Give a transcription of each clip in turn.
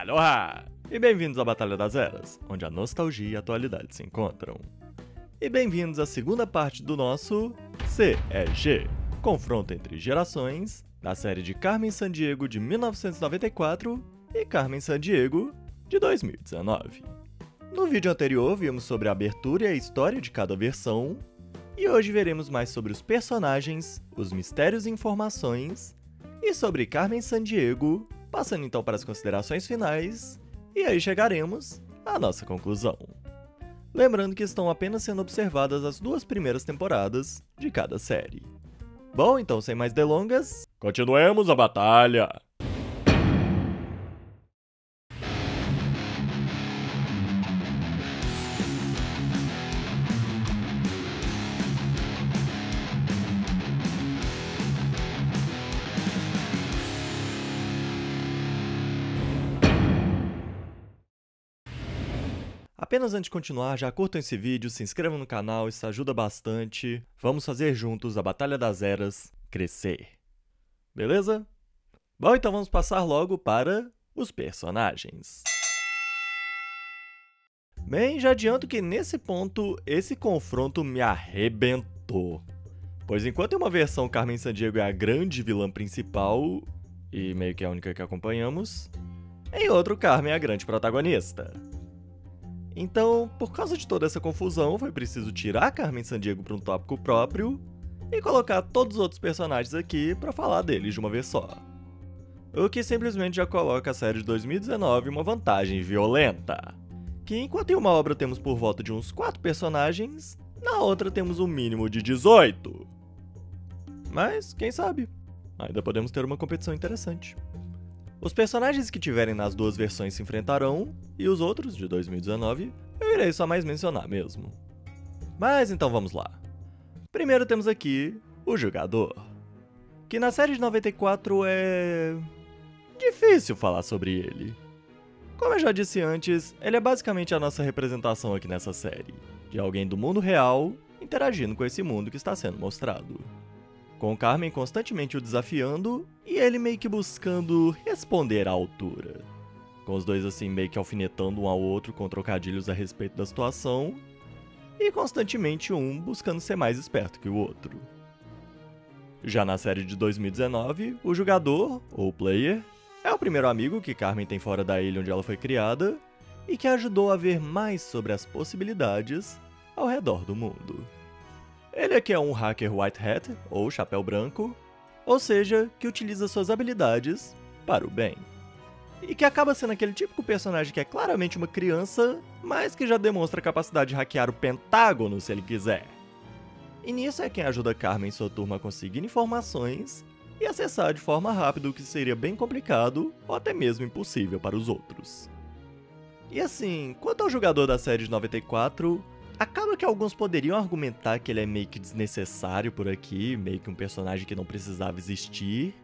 Aloha! E bem-vindos à Batalha das Eras, onde a nostalgia e a atualidade se encontram. E bem-vindos à segunda parte do nosso CEG, Confronto entre Gerações, da série de Carmen Sandiego de 1994 e Carmen Sandiego de 2019. No vídeo anterior vimos sobre a abertura e a história de cada versão, e hoje veremos mais sobre os personagens, os mistérios e informações, e sobre Carmen Sandiego, passando então para as considerações finais, e aí chegaremos à nossa conclusão. Lembrando que estão apenas sendo observadas as duas primeiras temporadas de cada série. Bom, então sem mais delongas, continuemos a batalha! Apenas antes de continuar, já curtam esse vídeo, se inscrevam no canal, isso ajuda bastante. Vamos fazer juntos a Batalha das Eras crescer. Beleza? Bom, então vamos passar logo para os personagens. Bem, já adianto que nesse ponto, esse confronto me arrebentou. Pois enquanto em uma versão Carmen Sandiego é a grande vilã principal, e meio que a única que acompanhamos, em outro Carmen é a grande protagonista. Então, por causa de toda essa confusão, foi preciso tirar Carmen Sandiego para um tópico próprio e colocar todos os outros personagens aqui para falar deles de uma vez só. O que simplesmente já coloca a série de 2019 uma vantagem violenta. Que enquanto em uma obra temos por volta de uns 4 personagens, na outra temos um mínimo de 18. Mas, quem sabe, ainda podemos ter uma competição interessante. Os personagens que tiverem nas duas versões se enfrentarão, e os outros, de 2019, eu irei só mais mencionar mesmo. Mas então vamos lá. Primeiro temos aqui o Julgador, que na série de 94 é difícil falar sobre ele. Como eu já disse antes, ele é basicamente a nossa representação aqui nessa série, de alguém do mundo real interagindo com esse mundo que está sendo mostrado. Com Carmen constantemente o desafiando e ele meio que buscando responder à altura. Com os dois assim meio que alfinetando um ao outro com trocadilhos a respeito da situação e constantemente um buscando ser mais esperto que o outro. Já na série de 2019, o Julgador, ou Player, é o primeiro amigo que Carmen tem fora da ilha onde ela foi criada e que ajudou a ver mais sobre as possibilidades ao redor do mundo. Ele aqui é um hacker White Hat, ou Chapéu Branco, ou seja, que utiliza suas habilidades para o bem. E que acaba sendo aquele típico personagem que é claramente uma criança, mas que já demonstra a capacidade de hackear o Pentágono se ele quiser. E nisso é quem ajuda Carmen e sua turma a conseguir informações e acessar de forma rápida o que seria bem complicado ou até mesmo impossível para os outros. E assim, quanto ao Julgador da série de 94, acaba que alguns poderiam argumentar que ele é meio que desnecessário por aqui, meio que um personagem que não precisava existir,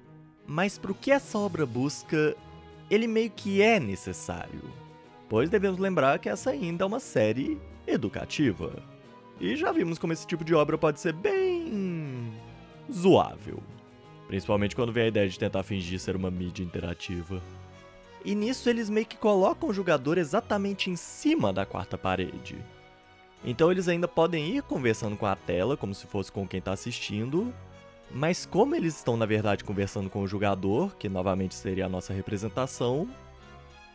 mas pro que essa obra busca, ele meio que é necessário, pois devemos lembrar que essa ainda é uma série educativa. E já vimos como esse tipo de obra pode ser bem zoável, principalmente quando vem a ideia de tentar fingir ser uma mídia interativa. E nisso eles meio que colocam o Julgador exatamente em cima da quarta parede. Então eles ainda podem ir conversando com a tela, como se fosse com quem está assistindo, mas como eles estão na verdade conversando com o Julgador, que novamente seria a nossa representação,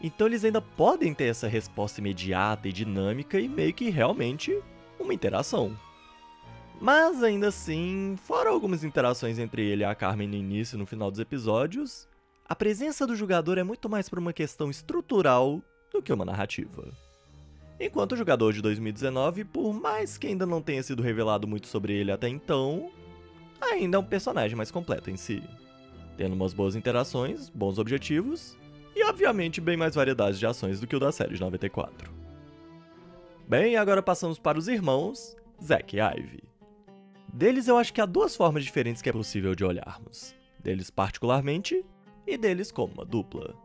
então eles ainda podem ter essa resposta imediata e dinâmica e meio que realmente uma interação. Mas ainda assim, fora algumas interações entre ele e a Carmen no início e no final dos episódios, a presença do Julgador é muito mais por uma questão estrutural do que uma narrativa. Enquanto o Julgador de 2019, por mais que ainda não tenha sido revelado muito sobre ele até então, ainda é um personagem mais completo em si, tendo umas boas interações, bons objetivos e obviamente bem mais variedade de ações do que o da série de 94. Bem, agora passamos para os irmãos Zack e Ivy. Deles eu acho que há duas formas diferentes que é possível de olharmos, deles particularmente e deles como uma dupla.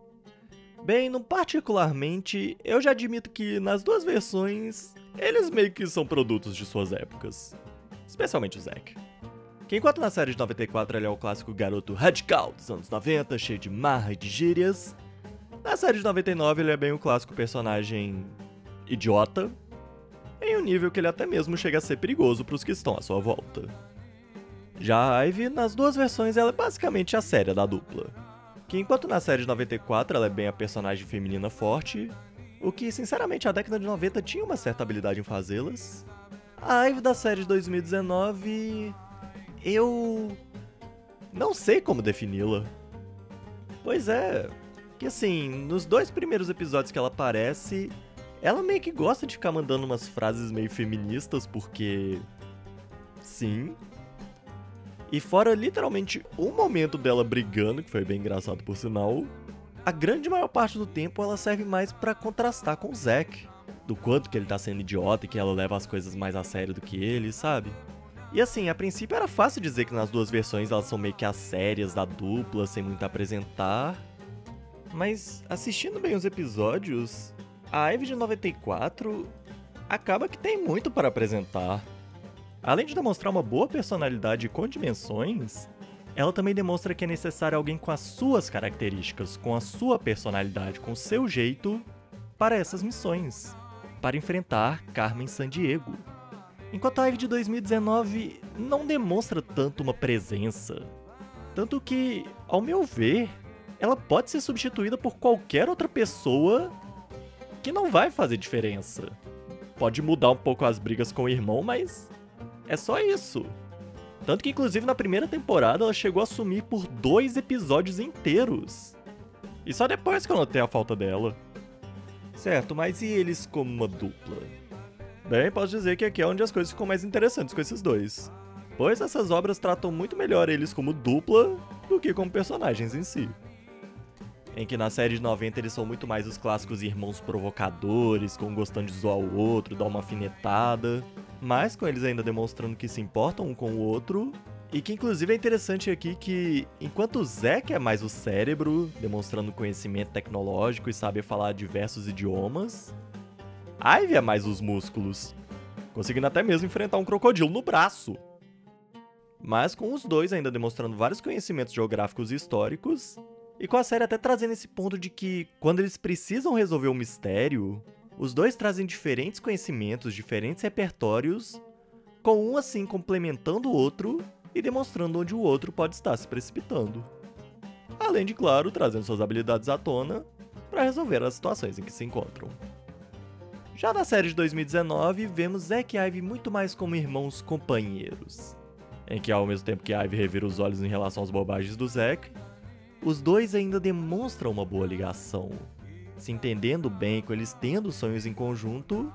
Bem, no particularmente, eu já admito que nas duas versões, eles meio que são produtos de suas épocas. Especialmente o Zack. Que enquanto na série de 94 ele é o clássico garoto radical dos anos 90, cheio de marra e de gírias, Na série de 99 ele é bem o clássico personagem idiota, em um nível que ele até mesmo chega a ser perigoso para os que estão à sua volta. Já a Ivy, nas duas versões, ela é basicamente a séria da dupla. Que enquanto na série de 94 ela é bem a personagem feminina forte, o que sinceramente a década de 90 tinha uma certa habilidade em fazê-las, a Ivy da série de 2019... eu... não sei como defini-la. Pois é, que assim, nos 2 primeiros episódios que ela aparece, ela meio que gosta de ficar mandando umas frases meio feministas, porque... sim. E fora literalmente um momento dela brigando, que foi bem engraçado por sinal, a grande maior parte do tempo ela serve mais pra contrastar com o Zack, do quanto que ele tá sendo idiota e que ela leva as coisas mais a sério do que ele, sabe? E assim, a princípio era fácil dizer que nas duas versões elas são meio que as sérias da dupla, sem muito a apresentar, mas assistindo bem os episódios, a Ivy de 94 acaba que tem muito para apresentar. Além de demonstrar uma boa personalidade com dimensões, ela também demonstra que é necessário alguém com as suas características, com a sua personalidade, com o seu jeito, para essas missões, para enfrentar Carmen Sandiego. Enquanto a Ivy de 2019 não demonstra tanto uma presença, tanto que, ao meu ver, ela pode ser substituída por qualquer outra pessoa que não vai fazer diferença. Pode mudar um pouco as brigas com o irmão, mas é só isso. Tanto que, inclusive, na primeira temporada, ela chegou a sumir por 2 episódios inteiros. E só depois que eu notei a falta dela. Certo, mas e eles como uma dupla? Bem, posso dizer que aqui é onde as coisas ficam mais interessantes com esses dois. Pois essas obras tratam muito melhor eles como dupla do que como personagens em si. Em que na série de 90 eles são muito mais os clássicos irmãos provocadores, com um gostando de zoar o outro, dar uma alfinetada, mas com eles ainda demonstrando que se importam um com o outro, e que inclusive é interessante aqui que, enquanto o Zack é mais o cérebro, demonstrando conhecimento tecnológico e saber falar diversos idiomas, a Ivy é mais os músculos, conseguindo até mesmo enfrentar um crocodilo no braço. Mas com os dois ainda demonstrando vários conhecimentos geográficos e históricos, e com a série até trazendo esse ponto de que, quando eles precisam resolver um mistério, os dois trazem diferentes conhecimentos, diferentes repertórios, com um assim complementando o outro e demonstrando onde o outro pode estar se precipitando. Além de, claro, trazendo suas habilidades à tona para resolver as situações em que se encontram. Já na série de 2019, vemos Zack e Ivy muito mais como irmãos companheiros, em que ao mesmo tempo que Ivy revira os olhos em relação às bobagens do Zack, os dois ainda demonstram uma boa ligação, se entendendo bem com eles tendo sonhos em conjunto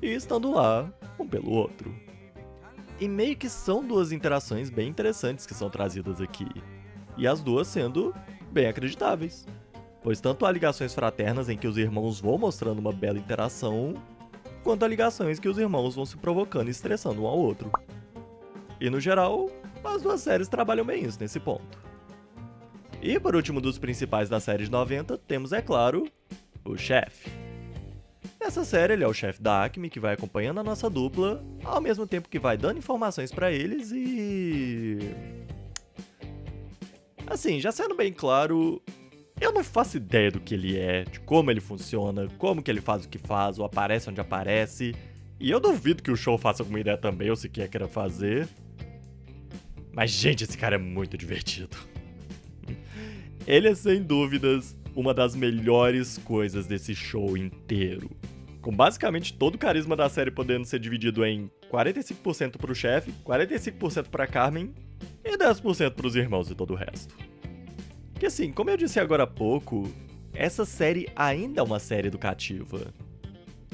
e estando lá um pelo outro. E meio que são 2 interações bem interessantes que são trazidas aqui, e as duas sendo bem acreditáveis, pois tanto há ligações fraternas em que os irmãos vão mostrando uma bela interação, quanto há ligações que os irmãos vão se provocando e estressando um ao outro. E no geral, as 2 séries trabalham bem isso nesse ponto. E por último dos principais da série de 90, temos, é claro, o chefe. Nessa série ele é o chefe da Acme que vai acompanhando a nossa dupla, ao mesmo tempo que vai dando informações pra eles e... assim, já sendo bem claro, eu não faço ideia do que ele é, de como ele funciona, como que ele faz o que faz, ou aparece onde aparece, e eu duvido que o show faça alguma ideia também, ou sequer queira fazer. Mas gente, esse cara é muito divertido. Ele é sem dúvidas uma das melhores coisas desse show inteiro. Com basicamente todo o carisma da série podendo ser dividido em 45% pro chefe, 45% pra Carmen e 10% pros irmãos e todo o resto. Que assim, como eu disse agora há pouco, essa série ainda é uma série educativa.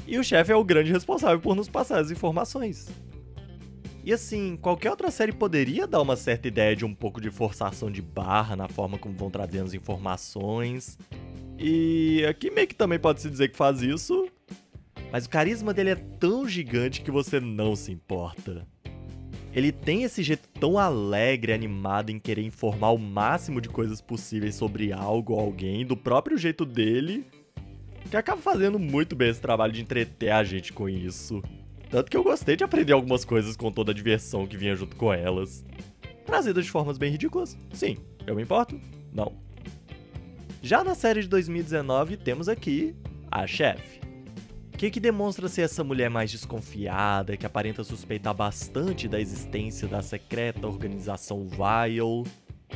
E o chefe é o grande responsável por nos passar as informações. E assim, qualquer outra série poderia dar uma certa ideia de um pouco de forçação de barra na forma como vão trazendo as informações. E aqui meio que também pode-se dizer que faz isso, mas o carisma dele é tão gigante que você não se importa. Ele tem esse jeito tão alegre, animado em querer informar o máximo de coisas possíveis sobre algo ou alguém, do próprio jeito dele, que acaba fazendo muito bem esse trabalho de entreter a gente com isso. Tanto que eu gostei de aprender algumas coisas com toda a diversão que vinha junto com elas. Trazidas de formas bem ridículas? Sim. Eu me importo? Não. Já na série de 2019, temos aqui a chefe, que demonstra ser essa mulher mais desconfiada, que aparenta suspeitar bastante da existência da secreta organização Vile,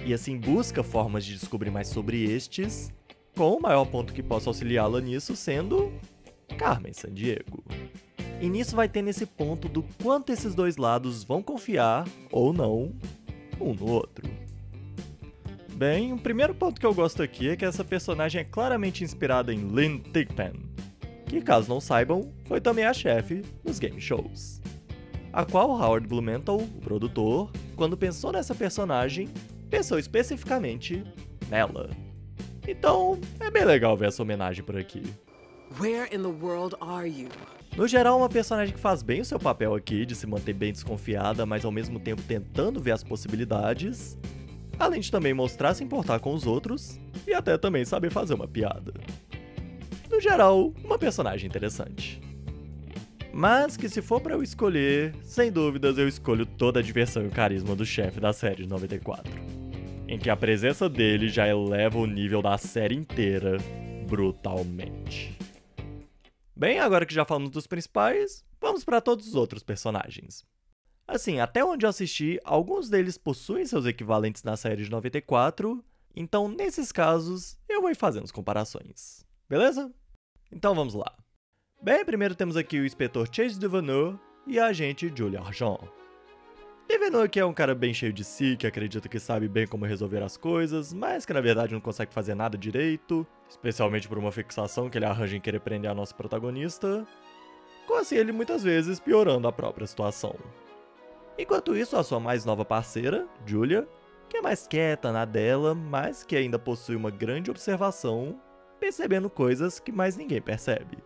e assim busca formas de descobrir mais sobre estes, com o maior ponto que possa auxiliá-la nisso sendo Carmen Sandiego. E nisso vai ter nesse ponto do quanto esses dois lados vão confiar, ou não, um no outro. Bem, o primeiro ponto que eu gosto aqui é que essa personagem é claramente inspirada em Lynn Thigpen, que, caso não saibam, foi também a chefe dos game shows. A qual Howard Blumenthal, o produtor, quando pensou nessa personagem, pensou especificamente nela. Então, é bem legal ver essa homenagem por aqui. Where in the world are you? No geral, uma personagem que faz bem o seu papel aqui, de se manter bem desconfiada, mas ao mesmo tempo tentando ver as possibilidades, além de também mostrar se importar com os outros, e até também saber fazer uma piada. No geral, uma personagem interessante. Mas que se for pra eu escolher, sem dúvidas eu escolho toda a diversão e o carisma do chefe da série de 94. Em que a presença dele já eleva o nível da série inteira brutalmente. Bem, agora que já falamos dos principais, vamos pra todos os outros personagens. Assim, até onde eu assisti, alguns deles possuem seus equivalentes na série de 94, então nesses casos eu vou ir fazendo as comparações. Beleza? Então vamos lá. Bem, primeiro temos aqui o inspetor Chase Devenant e a agente Julie Argent. Devenant aqui é um cara bem cheio de si, que acredita que sabe bem como resolver as coisas, mas que na verdade não consegue fazer nada direito, especialmente por uma fixação que ele arranja em querer prender a nossa protagonista, com assim ele muitas vezes piorando a própria situação. Enquanto isso, a sua mais nova parceira, Julia, que é mais quieta na dela, mas que ainda possui uma grande observação, percebendo coisas que mais ninguém percebe.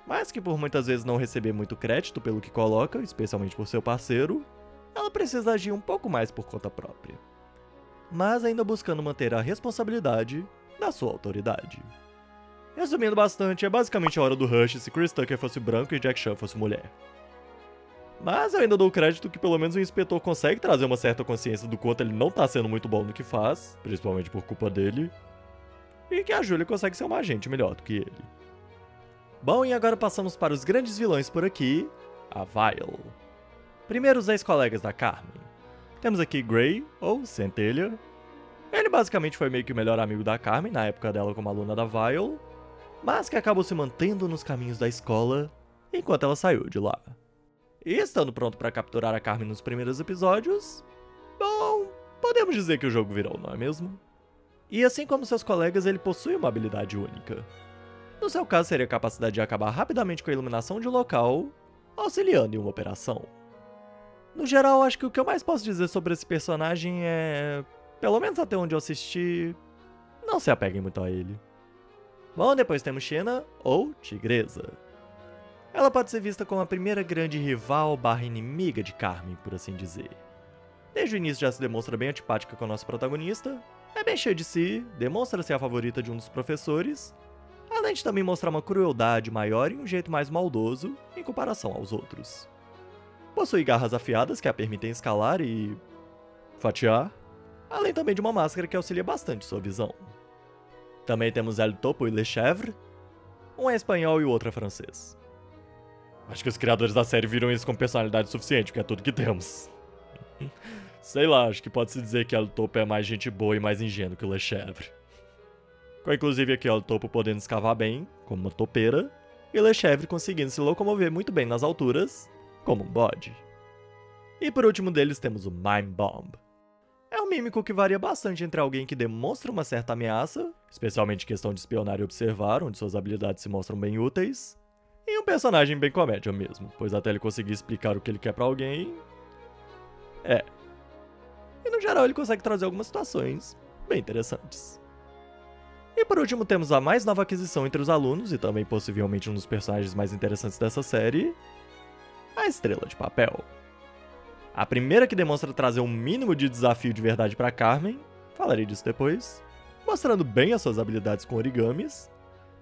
Mas que por muitas vezes não receber muito crédito pelo que coloca, especialmente por seu parceiro, ela precisa agir um pouco mais por conta própria. Mas ainda buscando manter a responsabilidade da sua autoridade. Resumindo bastante, é basicamente a hora do Rush se Chris Tucker fosse branco e Jack Chan fosse mulher. Mas eu ainda dou crédito que pelo menos o inspetor consegue trazer uma certa consciência do quanto ele não tá sendo muito bom no que faz, principalmente por culpa dele, e que a Julia consegue ser uma agente melhor do que ele. Bom, e agora passamos para os grandes vilões por aqui, a Vile. Primeiro os ex-colegas da Carmen. Temos aqui Gray, ou Centelha. Ele basicamente foi meio que o melhor amigo da Carmen na época dela como aluna da Vile, mas que acabou se mantendo nos caminhos da escola enquanto ela saiu de lá. E estando pronto para capturar a Carmen nos primeiros episódios, bom, podemos dizer que o jogo virou, não é mesmo? E assim como seus colegas, ele possui uma habilidade única. No seu caso, seria a capacidade de acabar rapidamente com a iluminação de um local, auxiliando em uma operação. No geral, acho que o que eu mais posso dizer sobre esse personagem é... pelo menos até onde eu assisti, não se apeguem muito a ele. Bom, depois temos Xena, ou Tigresa. Ela pode ser vista como a primeira grande rival / inimiga de Carmen, por assim dizer. Desde o início já se demonstra bem antipática com a nossa protagonista, é bem cheia de si, demonstra ser a favorita de um dos professores, além de também mostrar uma crueldade maior e um jeito mais maldoso em comparação aos outros. Possui garras afiadas que a permitem escalar e... fatiar, além também de uma máscara que auxilia bastante sua visão. Também temos El Topo e Le Chèvre, um é espanhol e o outro é francês. Acho que os criadores da série viram isso como personalidade suficiente, porque é tudo que temos. Sei lá, acho que pode-se dizer que El Topo é mais gente boa e mais ingênuo que o Le Chèvre. Com inclusive aqui El Topo podendo escavar bem, como uma topeira, e Le Chèvre conseguindo se locomover muito bem nas alturas, como um bode. E por último deles temos o Mime Bomb. É um mímico que varia bastante entre alguém que demonstra uma certa ameaça, especialmente em questão de espionar e observar, onde suas habilidades se mostram bem úteis, e um personagem bem comédia mesmo, pois até ele conseguir explicar o que ele quer pra alguém... E no geral ele consegue trazer algumas situações bem interessantes. E por último temos a mais nova aquisição entre os alunos, e também possivelmente um dos personagens mais interessantes dessa série, a Estrela de Papel. A primeira que demonstra trazer um mínimo de desafio de verdade pra Carmen, falarei disso depois, mostrando bem as suas habilidades com origamis,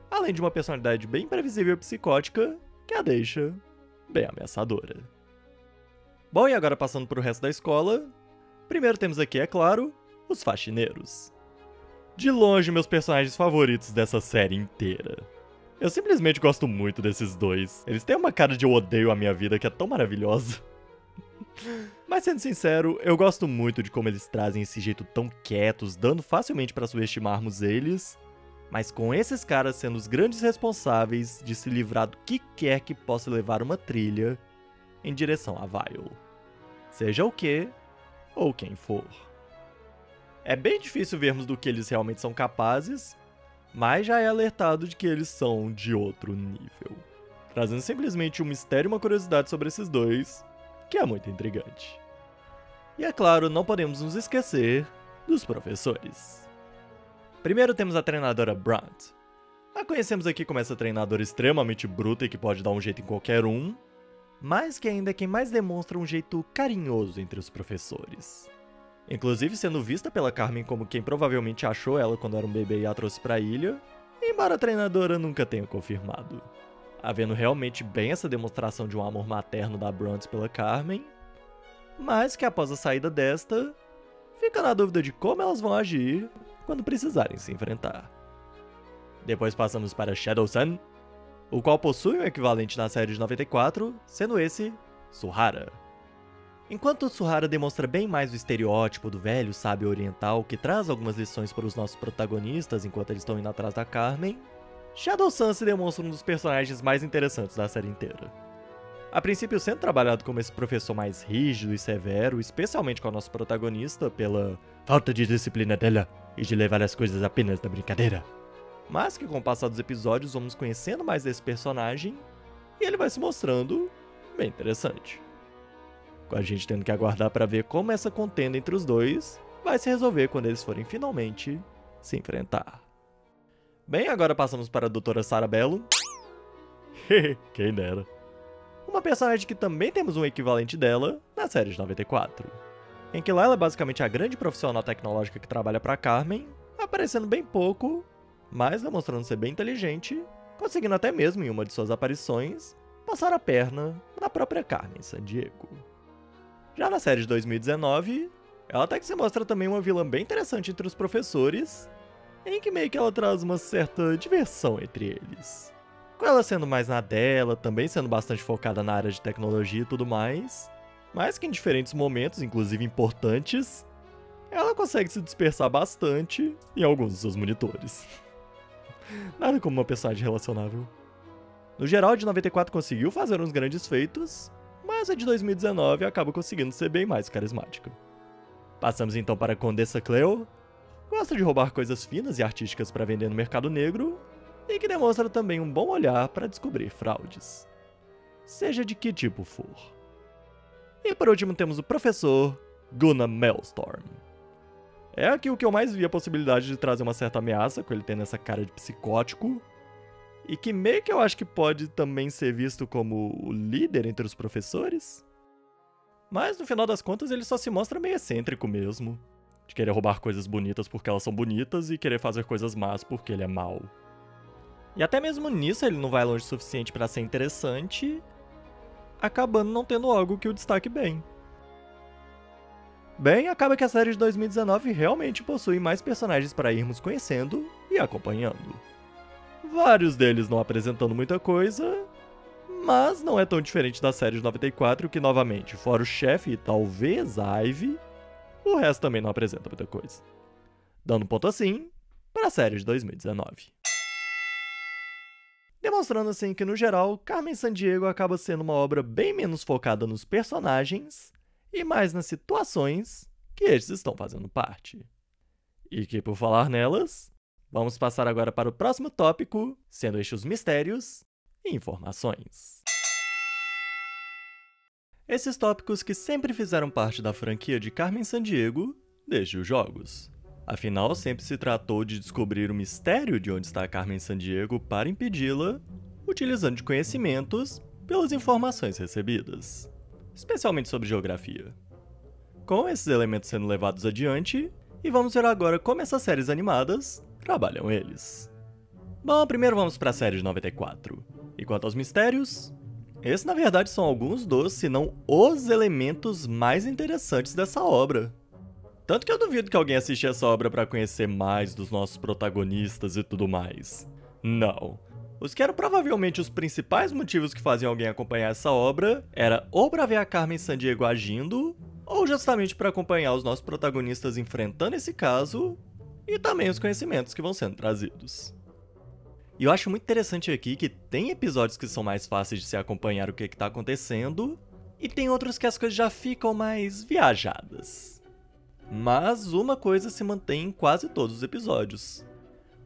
além de uma personalidade bem imprevisível e psicótica, que a deixa bem ameaçadora. Bom, e agora passando pro resto da escola, primeiro temos aqui, é claro, os faxineiros. de longe meus personagens favoritos dessa série inteira. Eu simplesmente gosto muito desses dois. Eles têm uma cara de eu odeio a minha vida que é tão maravilhosa. Mas sendo sincero, eu gosto muito de como eles trazem esse jeito tão quietos, dando facilmente pra subestimarmos eles, mas com esses caras sendo os grandes responsáveis de se livrar do que quer que possa levar uma trilha em direção a Vile. Seja o que ou quem for. É bem difícil vermos do que eles realmente são capazes, mas já é alertado de que eles são de outro nível, trazendo simplesmente um mistério e uma curiosidade sobre esses dois, que é muito intrigante. E é claro, não podemos nos esquecer dos professores. Primeiro temos a treinadora Brunt. A conhecemos aqui como essa treinadora extremamente bruta e que pode dar um jeito em qualquer um, mas que ainda é quem mais demonstra um jeito carinhoso entre os professores. Inclusive sendo vista pela Carmen como quem provavelmente achou ela quando era um bebê e a trouxe pra ilha, embora a treinadora nunca tenha confirmado. Havendo realmente bem essa demonstração de um amor materno da Brunt pela Carmen, mas que após a saída desta, fica na dúvida de como elas vão agir quando precisarem se enfrentar. Depois passamos para Shadow-san, o qual possui um equivalente na série de 94, sendo esse Suhara. Enquanto Suhara demonstra bem mais o estereótipo do velho sábio oriental que traz algumas lições para os nossos protagonistas enquanto eles estão indo atrás da Carmen, Shadow-san se demonstra um dos personagens mais interessantes da série inteira. A princípio sendo trabalhado como esse professor mais rígido e severo, especialmente com a nossa protagonista pela falta de disciplina dela e de levar as coisas apenas na brincadeira. Mas que com o passar dos episódios vamos conhecendo mais desse personagem e ele vai se mostrando bem interessante. Com a gente tendo que aguardar para ver como essa contenda entre os dois vai se resolver quando eles forem finalmente se enfrentar. Bem, agora passamos para a Doutora Sarah Bellum. Quem dera. Uma personagem que também temos um equivalente dela na série de 94. Em que lá ela é basicamente a grande profissional tecnológica que trabalha para Carmen, aparecendo bem pouco, mas demonstrando ser bem inteligente, conseguindo até mesmo em uma de suas aparições, passar a perna na própria Carmen Sandiego. Já na série de 2019, ela até que se mostra também uma vilã bem interessante entre os professores, em que meio que ela traz uma certa diversão entre eles. Com ela sendo mais na dela, também sendo bastante focada na área de tecnologia e tudo mais, mas que em diferentes momentos, inclusive importantes, ela consegue se dispersar bastante em alguns dos seus monitores. Nada como uma personagem relacionável. No geral, a de 94 conseguiu fazer uns grandes feitos, mas a de 2019 acaba conseguindo ser bem mais carismática. Passamos então para a Condessa Cleo. Gosta de roubar coisas finas e artísticas para vender no mercado negro, e que demonstra também um bom olhar para descobrir fraudes, seja de que tipo for. E por último temos o professor Gunnar Maelstorm. É aqui o que eu mais vi a possibilidade de trazer uma certa ameaça, com ele tendo essa cara de psicótico, e que meio que eu acho que pode também ser visto como o líder entre os professores. Mas no final das contas ele só se mostra meio excêntrico mesmo, de querer roubar coisas bonitas porque elas são bonitas e querer fazer coisas más porque ele é mau. E até mesmo nisso ele não vai longe o suficiente para ser interessante, acabando não tendo algo que o destaque bem. Bem, acaba que a série de 2019 realmente possui mais personagens para irmos conhecendo e acompanhando. Vários deles não apresentando muita coisa, mas não é tão diferente da série de 94, que novamente, fora o chefe e talvez a Ivy, o resto também não apresenta muita coisa. Dando ponto assim para a série de 2019. Demonstrando assim que, no geral, Carmen Sandiego acaba sendo uma obra bem menos focada nos personagens e mais nas situações que eles estão fazendo parte. E que, por falar nelas, vamos passar agora para o próximo tópico, sendo estes os mistérios e informações. Esses tópicos que sempre fizeram parte da franquia de Carmen Sandiego desde os jogos. Afinal, sempre se tratou de descobrir o mistério de onde está a Carmen Sandiego para impedi-la, utilizando de conhecimentos pelas informações recebidas, especialmente sobre geografia. Com esses elementos sendo levados adiante, e vamos ver agora como essas séries animadas trabalham eles. Bom, primeiro vamos para a série de 94. E quanto aos mistérios, esses na verdade são alguns dos, se não os elementos mais interessantes dessa obra. Tanto que eu duvido que alguém assista essa obra pra conhecer mais dos nossos protagonistas e tudo mais. Não. Os que eram provavelmente os principais motivos que faziam alguém acompanhar essa obra era ou pra ver a Carmen Sandiego agindo, ou justamente pra acompanhar os nossos protagonistas enfrentando esse caso, e também os conhecimentos que vão sendo trazidos. E eu acho muito interessante aqui que tem episódios que são mais fáceis de se acompanhar o que tá acontecendo, e tem outros que as coisas já ficam mais viajadas. Mas uma coisa se mantém em quase todos os episódios.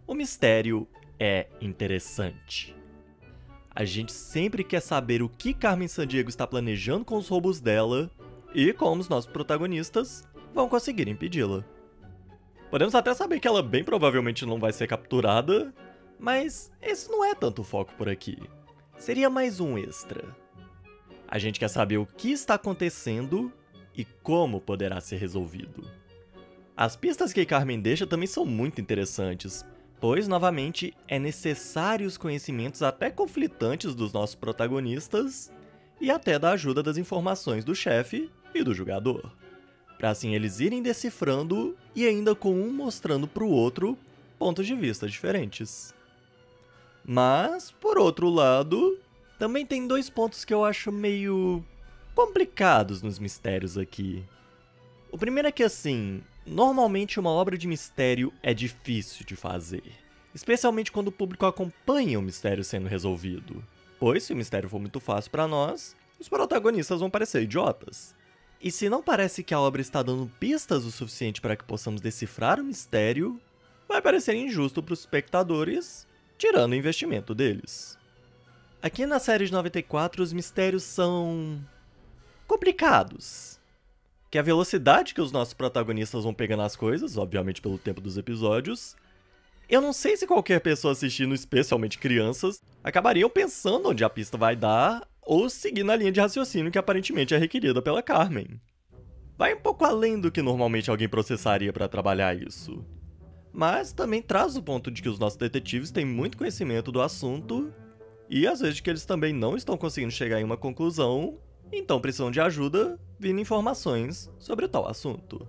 O mistério é interessante. A gente sempre quer saber o que Carmen Sandiego está planejando com os roubos dela e como os nossos protagonistas vão conseguir impedi-la. Podemos até saber que ela bem provavelmente não vai ser capturada, mas esse não é tanto o foco por aqui. Seria mais um extra. A gente quer saber o que está acontecendo e como poderá ser resolvido. As pistas que Carmen deixa também são muito interessantes, pois, novamente, é necessário os conhecimentos até conflitantes dos nossos protagonistas e até da ajuda das informações do chefe e do jogador, para assim eles irem decifrando e ainda com um mostrando para o outro pontos de vista diferentes. Mas, por outro lado, também tem dois pontos que eu acho meio complicados nos mistérios aqui. O primeiro é que, assim, normalmente uma obra de mistério é difícil de fazer, especialmente quando o público acompanha o mistério sendo resolvido, pois se o mistério for muito fácil para nós, os protagonistas vão parecer idiotas. E se não parece que a obra está dando pistas o suficiente para que possamos decifrar o mistério, vai parecer injusto para os espectadores, tirando o investimento deles. Aqui na série de 94, os mistérios são complicados. Que a velocidade que os nossos protagonistas vão pegando as coisas, obviamente pelo tempo dos episódios, eu não sei se qualquer pessoa assistindo, especialmente crianças, acabariam pensando onde a pista vai dar ou seguindo a linha de raciocínio que aparentemente é requerida pela Carmen. Vai um pouco além do que normalmente alguém processaria para trabalhar isso. Mas também traz o ponto de que os nossos detetives têm muito conhecimento do assunto e às vezes de que eles também não estão conseguindo chegar em uma conclusão, então precisam de ajuda vindo informações sobre tal assunto.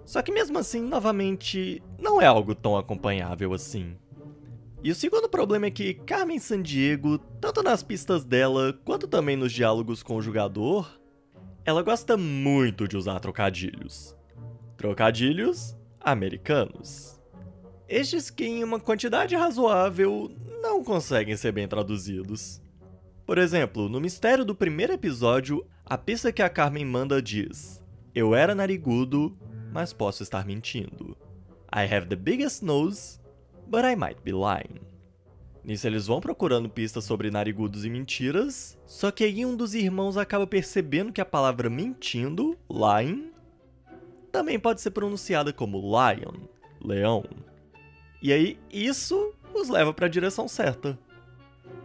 Só que mesmo assim, novamente, não é algo tão acompanhável assim. E o segundo problema é que Carmen Sandiego, tanto nas pistas dela, quanto também nos diálogos com o jogador, ela gosta muito de usar trocadilhos. Trocadilhos americanos. Estes que, em uma quantidade razoável, não conseguem ser bem traduzidos. Por exemplo, no mistério do primeiro episódio, a pista que a Carmen manda diz: "Eu era narigudo, mas posso estar mentindo. I have the biggest nose, but I might be lying." Nisso eles vão procurando pistas sobre narigudos e mentiras, só que aí um dos irmãos acaba percebendo que a palavra mentindo, lying, também pode ser pronunciada como lion, leão. E aí isso os leva para a direção certa.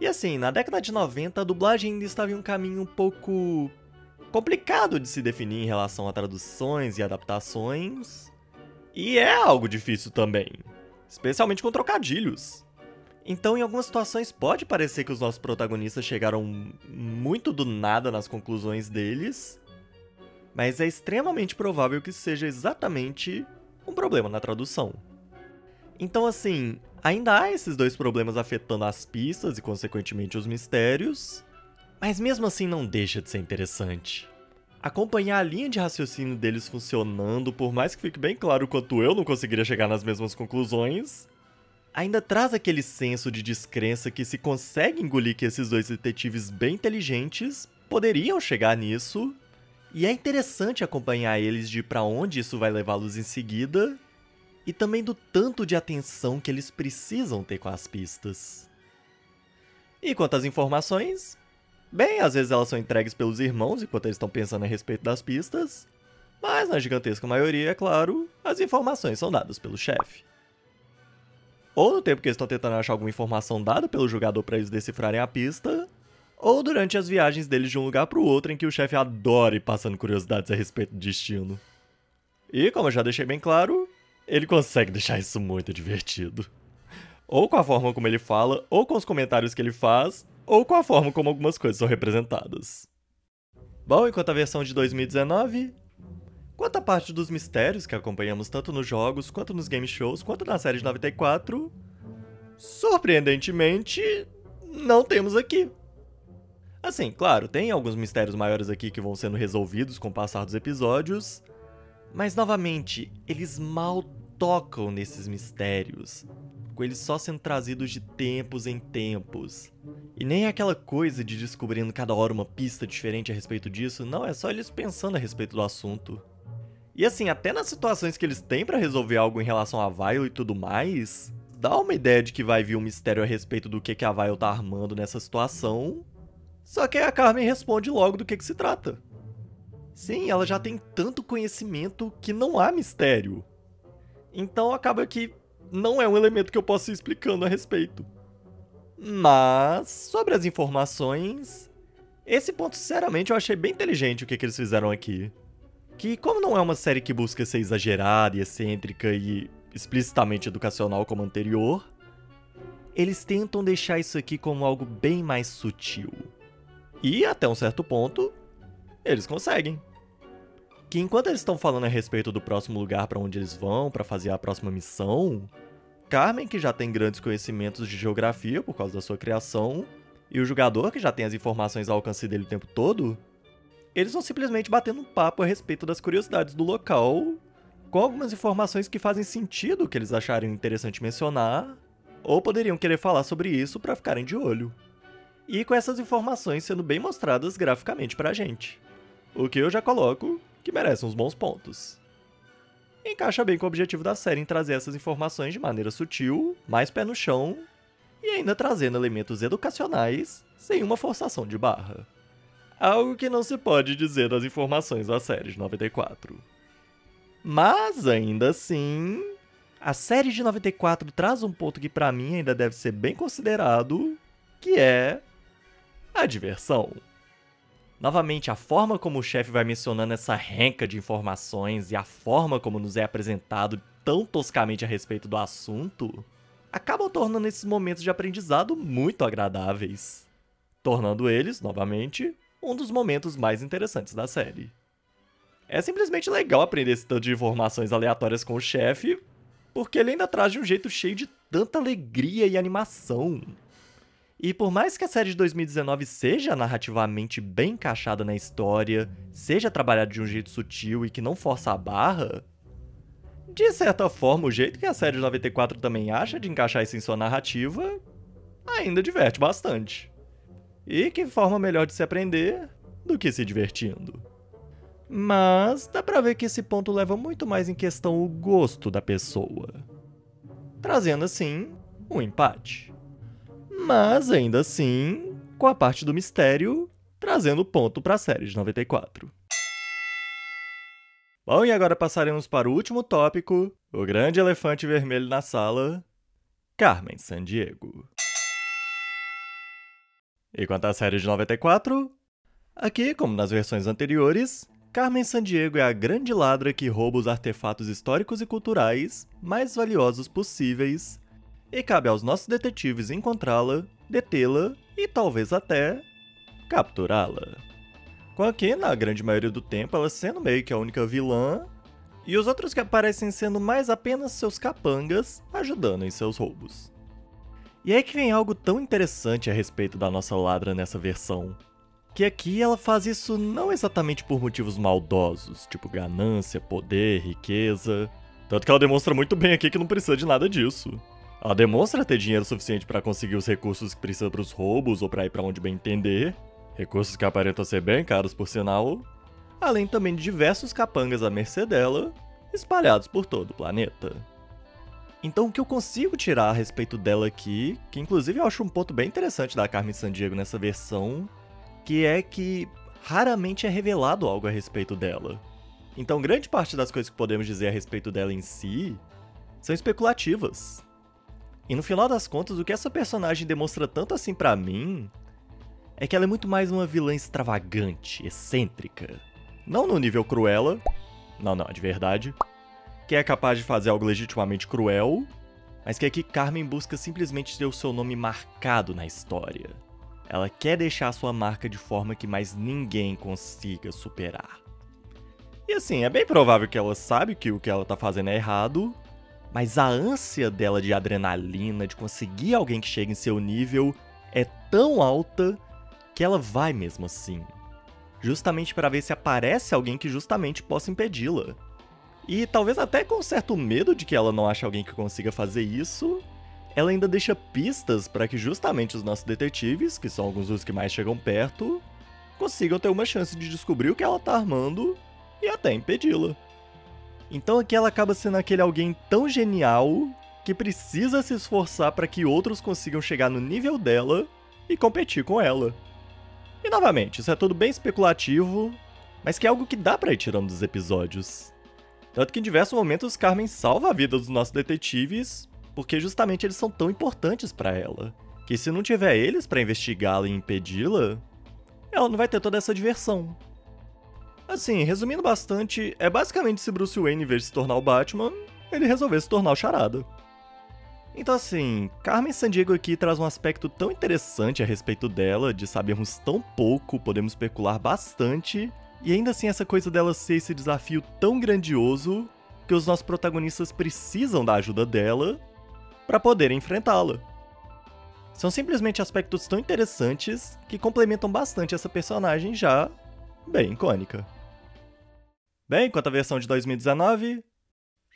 E assim, na década de 90, a dublagem ainda estava em um caminho um pouco complicado de se definir em relação a traduções e adaptações. E é algo difícil também, especialmente com trocadilhos. Então, em algumas situações, pode parecer que os nossos protagonistas chegaram muito do nada nas conclusões deles, mas é extremamente provável que seja exatamente um problema na tradução. Então, assim, ainda há esses dois problemas afetando as pistas e, consequentemente, os mistérios, mas mesmo assim não deixa de ser interessante. Acompanhar a linha de raciocínio deles funcionando, por mais que fique bem claro o quanto eu não conseguiria chegar nas mesmas conclusões, ainda traz aquele senso de descrença que se consegue engolir que esses dois detetives bem inteligentes poderiam chegar nisso, e é interessante acompanhar eles de pra onde isso vai levá-los em seguida, e também do tanto de atenção que eles precisam ter com as pistas. E quanto às informações, bem, às vezes elas são entregues pelos irmãos enquanto eles estão pensando a respeito das pistas, mas na gigantesca maioria, é claro, as informações são dadas pelo chefe. Ou no tempo que eles estão tentando achar alguma informação dada pelo jogador para eles decifrarem a pista, ou durante as viagens deles de um lugar para o outro em que o chefe adora ir passando curiosidades a respeito do destino. E, como eu já deixei bem claro, ele consegue deixar isso muito divertido. Ou com a forma como ele fala, ou com os comentários que ele faz, ou com a forma como algumas coisas são representadas. Bom, enquanto a versão de 2019... Quanto à parte dos mistérios que acompanhamos tanto nos jogos, quanto nos game shows, quanto na série de 94, surpreendentemente, não temos aqui. Assim, claro, tem alguns mistérios maiores aqui que vão sendo resolvidos com o passar dos episódios, mas novamente, eles mal tocam nesses mistérios, com eles só sendo trazidos de tempos em tempos. E nem aquela coisa de descobrindo cada hora uma pista diferente a respeito disso, não, é só eles pensando a respeito do assunto. E assim, até nas situações que eles têm pra resolver algo em relação a Violet e tudo mais, dá uma ideia de que vai vir um mistério a respeito do que a Violet tá armando nessa situação, só que aí a Carmen responde logo do que se trata. Sim, ela já tem tanto conhecimento que não há mistério. Então acaba que não é um elemento que eu possa ir explicando a respeito. Mas, sobre as informações, esse ponto sinceramente eu achei bem inteligente o que eles fizeram aqui. Que como não é uma série que busca ser exagerada e excêntrica e explicitamente educacional como a anterior, eles tentam deixar isso aqui como algo bem mais sutil. E, até um certo ponto, eles conseguem. Que enquanto eles estão falando a respeito do próximo lugar para onde eles vão, para fazer a próxima missão, Carmen, que já tem grandes conhecimentos de geografia por causa da sua criação, e o jogador, que já tem as informações ao alcance dele o tempo todo, eles vão simplesmente batendo um papo a respeito das curiosidades do local, com algumas informações que fazem sentido que eles acharem interessante mencionar, ou poderiam querer falar sobre isso para ficarem de olho. E com essas informações sendo bem mostradas graficamente pra gente. O que eu já coloco que merece uns bons pontos. Encaixa bem com o objetivo da série em trazer essas informações de maneira sutil, mais pé no chão, e ainda trazendo elementos educacionais sem uma forçação de barra. Algo que não se pode dizer das informações da série de 94. Mas, ainda assim, a série de 94 traz um ponto que pra mim ainda deve ser bem considerado, que é a diversão. Novamente, a forma como o chefe vai mencionando essa renca de informações e a forma como nos é apresentado tão toscamente a respeito do assunto, acabam tornando esses momentos de aprendizado muito agradáveis, tornando eles, novamente, um dos momentos mais interessantes da série. É simplesmente legal aprender esse tanto de informações aleatórias com o chefe, porque ele ainda traz de um jeito cheio de tanta alegria e animação. E por mais que a série de 2019 seja narrativamente bem encaixada na história, seja trabalhada de um jeito sutil e que não força a barra, de certa forma o jeito que a série de 94 também acha de encaixar isso em sua narrativa ainda diverte bastante. E que forma melhor de se aprender do que se divertindo. Mas dá pra ver que esse ponto leva muito mais em questão o gosto da pessoa, trazendo assim um empate. Mas ainda assim, com a parte do mistério, trazendo ponto pra série de 94. Bom, e agora passaremos para o último tópico, o grande elefante vermelho na sala, Carmen Sandiego. E quanto à série de 94, aqui, como nas versões anteriores, Carmen Sandiego é a grande ladra que rouba os artefatos históricos e culturais mais valiosos possíveis, e cabe aos nossos detetives encontrá-la, detê-la e talvez até capturá-la. Com aqui, na grande maioria do tempo, ela sendo meio que a única vilã, e os outros que aparecem sendo mais apenas seus capangas, ajudando em seus roubos. E aí que vem algo tão interessante a respeito da nossa ladra nessa versão, que aqui ela faz isso não exatamente por motivos maldosos, tipo ganância, poder, riqueza, tanto que ela demonstra muito bem aqui que não precisa de nada disso. Ela demonstra ter dinheiro suficiente para conseguir os recursos que precisa para os roubos ou para ir para onde bem entender, recursos que aparentam ser bem caros por sinal, além também de diversos capangas à mercê dela, espalhados por todo o planeta. Então o que eu consigo tirar a respeito dela aqui, que inclusive eu acho um ponto bem interessante da Carmen Sandiego nessa versão, que é que raramente é revelado algo a respeito dela. Então grande parte das coisas que podemos dizer a respeito dela em si são especulativas. E no final das contas, o que essa personagem demonstra tanto assim pra mim é que ela é muito mais uma vilã extravagante, excêntrica. Não no nível Cruella, não, de verdade, que é capaz de fazer algo legitimamente cruel, mas que aqui Carmen busca simplesmente ter o seu nome marcado na história. Ela quer deixar sua marca de forma que mais ninguém consiga superar. E assim, é bem provável que ela sabe que o que ela tá fazendo é errado, mas a ânsia dela de adrenalina, de conseguir alguém que chegue em seu nível, é tão alta que ela vai mesmo assim. Justamente para ver se aparece alguém que justamente possa impedi-la. E talvez até com certo medo de que ela não ache alguém que consiga fazer isso, ela ainda deixa pistas para que justamente os nossos detetives, que são alguns dos que mais chegam perto, consigam ter uma chance de descobrir o que ela tá armando e até impedi-la. Então aqui ela acaba sendo aquele alguém tão genial que precisa se esforçar para que outros consigam chegar no nível dela e competir com ela. E novamente, isso é tudo bem especulativo, mas que é algo que dá pra ir tirando dos episódios. Tanto que em diversos momentos Carmen salva a vida dos nossos detetives, porque justamente eles são tão importantes pra ela, que se não tiver eles pra investigá-la e impedi-la, ela não vai ter toda essa diversão. Assim, resumindo bastante, é basicamente se Bruce Wayne, em vez de se tornar o Batman, ele resolver se tornar o Charada. Então assim, Carmen Sandiego aqui traz um aspecto tão interessante a respeito dela, de sabermos tão pouco, podemos especular bastante, e ainda assim essa coisa dela ser esse desafio tão grandioso que os nossos protagonistas precisam da ajuda dela para poderem enfrentá-la. São simplesmente aspectos tão interessantes que complementam bastante essa personagem já bem icônica. Bem, quanto à versão de 2019,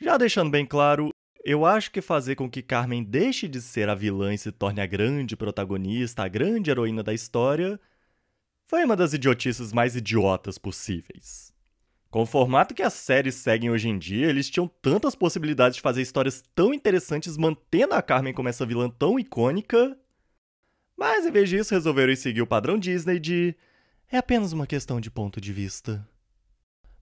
já deixando bem claro, eu acho que fazer com que Carmen deixe de ser a vilã e se torne a grande protagonista, a grande heroína da história, foi uma das idiotices mais idiotas possíveis. Com o formato que as séries seguem hoje em dia, eles tinham tantas possibilidades de fazer histórias tão interessantes mantendo a Carmen como essa vilã tão icônica, mas em vez disso resolveram seguir o padrão Disney de é apenas uma questão de ponto de vista.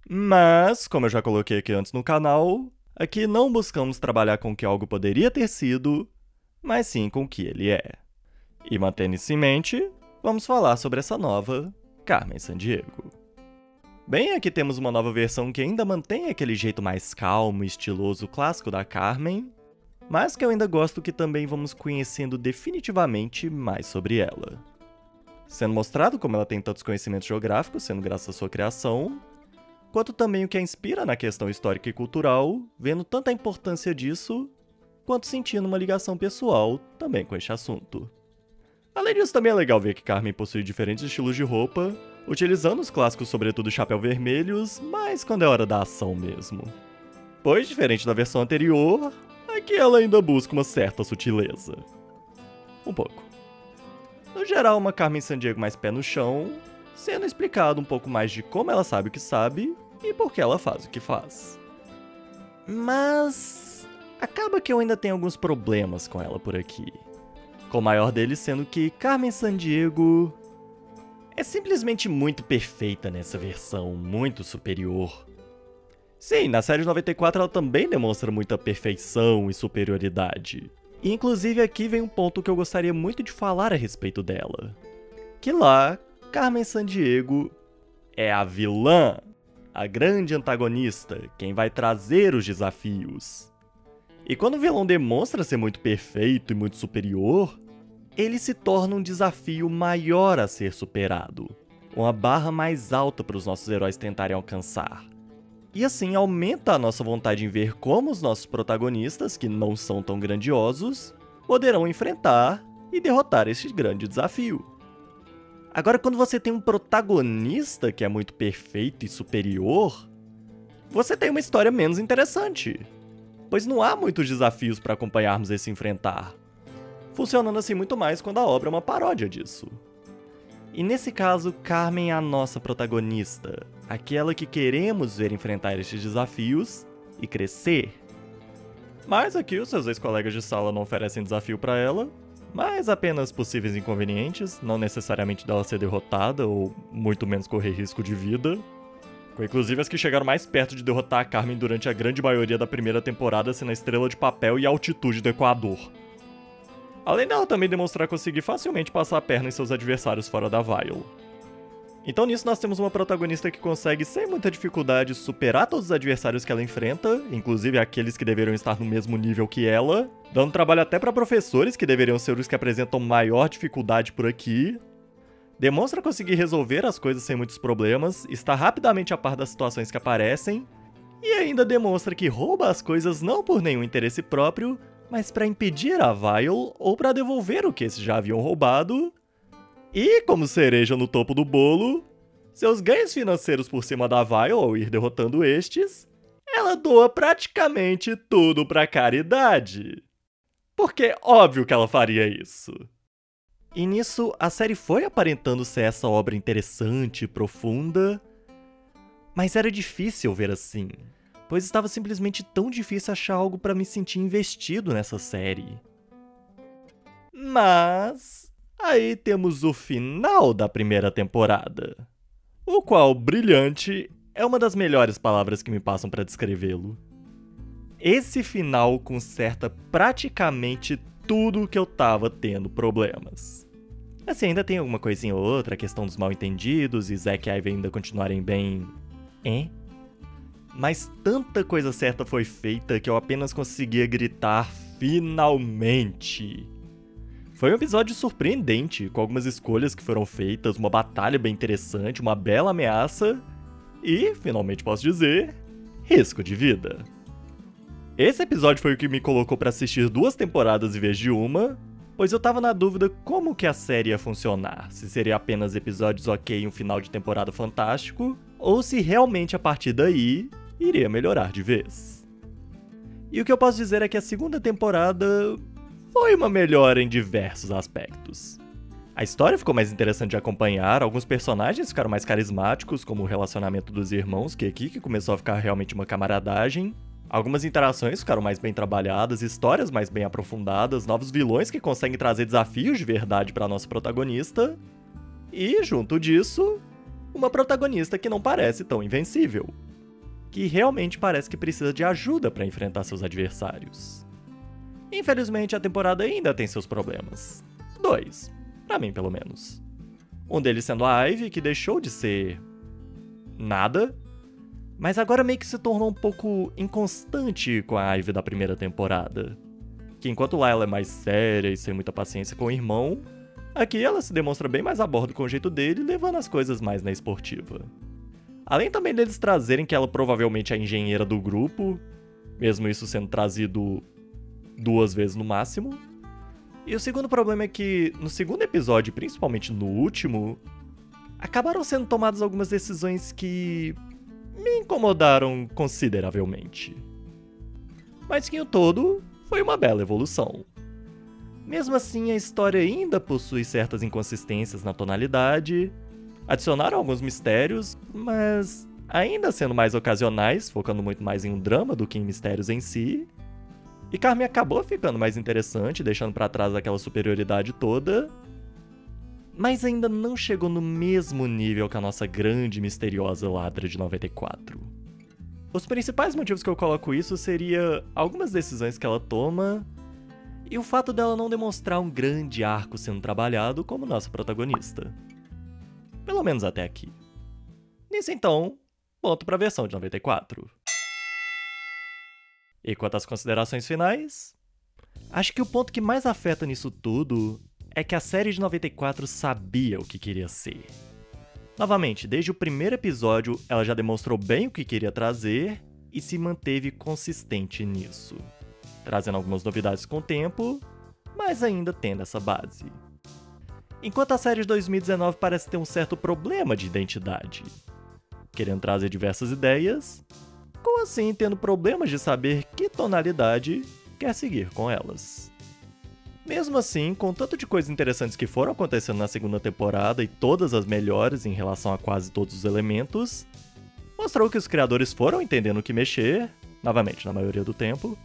Mas, como eu já coloquei aqui antes no canal, aqui não buscamos trabalhar com o que algo poderia ter sido, mas sim com o que ele é. E mantendo isso em mente, vamos falar sobre essa nova Carmen Sandiego. Bem, aqui temos uma nova versão que ainda mantém aquele jeito mais calmo e estiloso clássico da Carmen, mas que eu ainda gosto que também vamos conhecendo definitivamente mais sobre ela. Sendo mostrado como ela tem tantos conhecimentos geográficos, sendo graças à sua criação, quanto também o que a inspira na questão histórica e cultural, vendo tanto a importância disso, quanto sentindo uma ligação pessoal também com este assunto. Além disso, também é legal ver que Carmen possui diferentes estilos de roupa, utilizando os clássicos sobretudo chapéu vermelhos, mas quando é hora da ação mesmo. Pois, diferente da versão anterior, aqui ela ainda busca uma certa sutileza. Um pouco. No geral, uma Carmen Sandiego mais pé no chão, sendo explicado um pouco mais de como ela sabe o que sabe e por que ela faz o que faz. Mas acaba que eu ainda tenho alguns problemas com ela por aqui. Com o maior deles sendo que Carmen Sandiego é simplesmente muito perfeita nessa versão, muito superior. Sim, na série de 94 ela também demonstra muita perfeição e superioridade. E inclusive aqui vem um ponto que eu gostaria muito de falar a respeito dela. Que lá, Carmen Sandiego é a vilã, a grande antagonista, quem vai trazer os desafios. E quando o vilão demonstra ser muito perfeito e muito superior, ele se torna um desafio maior a ser superado, uma barra mais alta para os nossos heróis tentarem alcançar. E assim aumenta a nossa vontade em ver como os nossos protagonistas, que não são tão grandiosos, poderão enfrentar e derrotar este grande desafio. Agora, quando você tem um protagonista que é muito perfeito e superior, você tem uma história menos interessante, pois não há muitos desafios para acompanharmos esse enfrentar, funcionando assim muito mais quando a obra é uma paródia disso. E nesse caso, Carmen é a nossa protagonista, aquela que queremos ver enfrentar estes desafios e crescer. Mas aqui os seus ex-colegas de sala não oferecem desafio para ela, mas apenas possíveis inconvenientes, não necessariamente dela ser derrotada ou muito menos correr risco de vida. Com inclusive as que chegaram mais perto de derrotar a Carmen durante a grande maioria da primeira temporada sendo a Estrela de Papel e a Altitude do Equador. Além dela também demonstrar conseguir facilmente passar a perna em seus adversários fora da Vial. Então nisso nós temos uma protagonista que consegue sem muita dificuldade superar todos os adversários que ela enfrenta, inclusive aqueles que deveriam estar no mesmo nível que ela, dando trabalho até para professores que deveriam ser os que apresentam maior dificuldade por aqui, demonstra conseguir resolver as coisas sem muitos problemas, está rapidamente a par das situações que aparecem, e ainda demonstra que rouba as coisas não por nenhum interesse próprio, mas para impedir a Viola ou para devolver o que esses já haviam roubado. E, como cereja no topo do bolo, seus ganhos financeiros por cima da Viola ao ir derrotando estes, ela doa praticamente tudo pra caridade. Porque óbvio que ela faria isso. E nisso, a série foi aparentando ser essa obra interessante e profunda, mas era difícil ver assim, pois estava simplesmente tão difícil achar algo pra me sentir investido nessa série. Mas aí temos o final da primeira temporada, o qual, brilhante, é uma das melhores palavras que me passam pra descrevê-lo. Esse final conserta praticamente tudo que eu tava tendo problemas. Assim, ainda tem alguma coisinha ou outra, a questão dos mal-entendidos e Zack e Ivy ainda continuarem bem... Mas tanta coisa certa foi feita que eu apenas conseguia gritar finalmente. Foi um episódio surpreendente, com algumas escolhas que foram feitas, uma batalha bem interessante, uma bela ameaça e, finalmente posso dizer, risco de vida. Esse episódio foi o que me colocou pra assistir 2 temporadas em vez de uma, pois eu tava na dúvida como que a série ia funcionar, se seria apenas episódios ok e um final de temporada fantástico, ou se realmente a partir daí iria melhorar de vez. E o que eu posso dizer é que a segunda temporada foi uma melhora em diversos aspectos. A história ficou mais interessante de acompanhar, alguns personagens ficaram mais carismáticos, como o relacionamento dos irmãos, que aqui que começou a ficar realmente uma camaradagem. Algumas interações ficaram mais bem trabalhadas, histórias mais bem aprofundadas, novos vilões que conseguem trazer desafios de verdade para nossa protagonista. E, junto disso, uma protagonista que não parece tão invencível, que realmente parece que precisa de ajuda para enfrentar seus adversários. Infelizmente, a temporada ainda tem seus problemas. 2, pra mim pelo menos. Um deles sendo a Ivy, que deixou de ser... nada, mas agora meio que se tornou um pouco inconstante com a Ivy da primeira temporada. Que enquanto lá ela é mais séria e sem muita paciência com o irmão, aqui ela se demonstra bem mais a bordo com o jeito dele, levando as coisas mais na esportiva. Além também deles trazerem que ela provavelmente é a engenheira do grupo, mesmo isso sendo trazido 2 vezes no máximo. E o segundo problema é que, no segundo episódio, principalmente no último, acabaram sendo tomadas algumas decisões que me incomodaram consideravelmente. Mas que, em todo, foi uma bela evolução. Mesmo assim, a história ainda possui certas inconsistências na tonalidade, adicionaram alguns mistérios, mas ainda sendo mais ocasionais, focando muito mais em um drama do que em mistérios em si. E Carmen acabou ficando mais interessante, deixando pra trás aquela superioridade toda, mas ainda não chegou no mesmo nível que a nossa grande e misteriosa Ladra de 94. Os principais motivos que eu coloco isso seria algumas decisões que ela toma e o fato dela não demonstrar um grande arco sendo trabalhado como nossa protagonista. Pelo menos até aqui. Nisso então, ponto pra versão de 94. E quanto às considerações finais, acho que o ponto que mais afeta nisso tudo é que a série de 94 sabia o que queria ser. Novamente, desde o primeiro episódio, ela já demonstrou bem o que queria trazer e se manteve consistente nisso, trazendo algumas novidades com o tempo, mas ainda tendo essa base. Enquanto a série de 2019 parece ter um certo problema de identidade, querendo trazer diversas ideias, com assim tendo problemas de saber que tonalidade quer seguir com elas. Mesmo assim, com tanto de coisas interessantes que foram acontecendo na segunda temporada e todas as melhores em relação a quase todos os elementos, mostrou que os criadores foram entendendo o que mexer, novamente na maioria do tempo,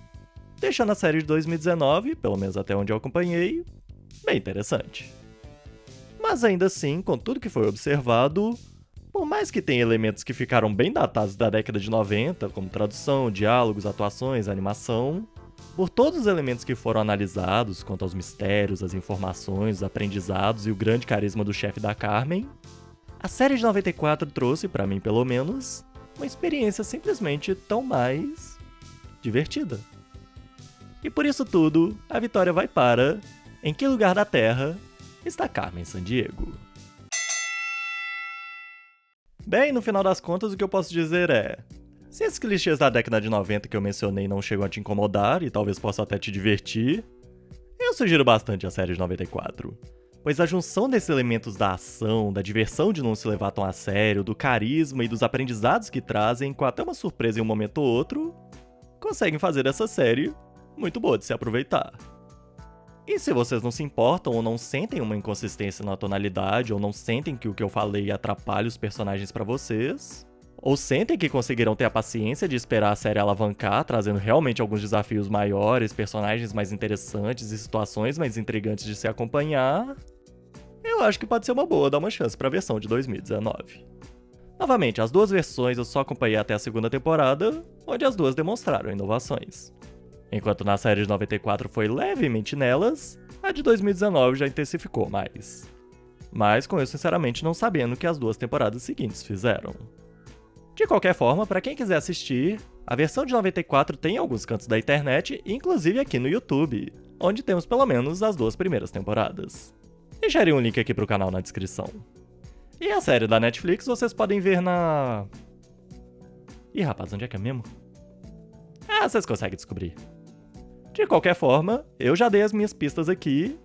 deixando a série de 2019, pelo menos até onde eu acompanhei, bem interessante. Mas ainda assim, com tudo que foi observado, por mais que tenha elementos que ficaram bem datados da década de 90, como tradução, diálogos, atuações, animação, por todos os elementos que foram analisados quanto aos mistérios, as informações, os aprendizados e o grande carisma do chefe da Carmen, a série de 94 trouxe, pra mim pelo menos, uma experiência simplesmente tão mais divertida. E por isso tudo, a vitória vai para Em Que Lugar da Terra está Carmen Sandiego. Bem, no final das contas, o que eu posso dizer é... Se esses clichês da década de 90 que eu mencionei não chegam a te incomodar e talvez possam até te divertir, eu sugiro bastante a série de 94. Pois a junção desses elementos da ação, da diversão de não se levar tão a sério, do carisma e dos aprendizados que trazem, com até uma surpresa em um momento ou outro, conseguem fazer essa série muito boa de se aproveitar. E se vocês não se importam ou não sentem uma inconsistência na tonalidade, ou não sentem que o que eu falei atrapalha os personagens pra vocês, ou sentem que conseguirão ter a paciência de esperar a série alavancar, trazendo realmente alguns desafios maiores, personagens mais interessantes e situações mais intrigantes de se acompanhar, eu acho que pode ser uma boa dar uma chance pra versão de 2019. Novamente, as duas versões eu só acompanhei até a segunda temporada, onde as duas demonstraram inovações. Enquanto na série de 94 foi levemente nelas, a de 2019 já intensificou mais. Mas com eu sinceramente não sabendo o que as duas temporadas seguintes fizeram. De qualquer forma, pra quem quiser assistir, a versão de 94 tem em alguns cantos da internet, inclusive aqui no YouTube, onde temos pelo menos as duas primeiras temporadas. Deixarei um link aqui pro canal na descrição. E a série da Netflix vocês podem ver na... Ih, rapaz, onde é que é mesmo? Ah, vocês conseguem descobrir. De qualquer forma, eu já dei as minhas pistas aqui.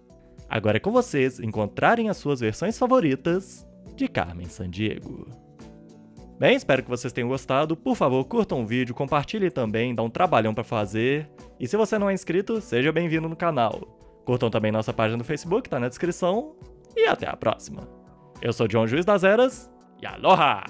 Agora é com vocês encontrarem as suas versões favoritas de Carmen Sandiego. Bem, espero que vocês tenham gostado. Por favor, curtam o vídeo, compartilhem também, dá um trabalhão pra fazer. E se você não é inscrito, seja bem-vindo no canal. Curtam também nossa página no Facebook, tá na descrição. E até a próxima. Eu sou John Juiz das Eras, e aloha!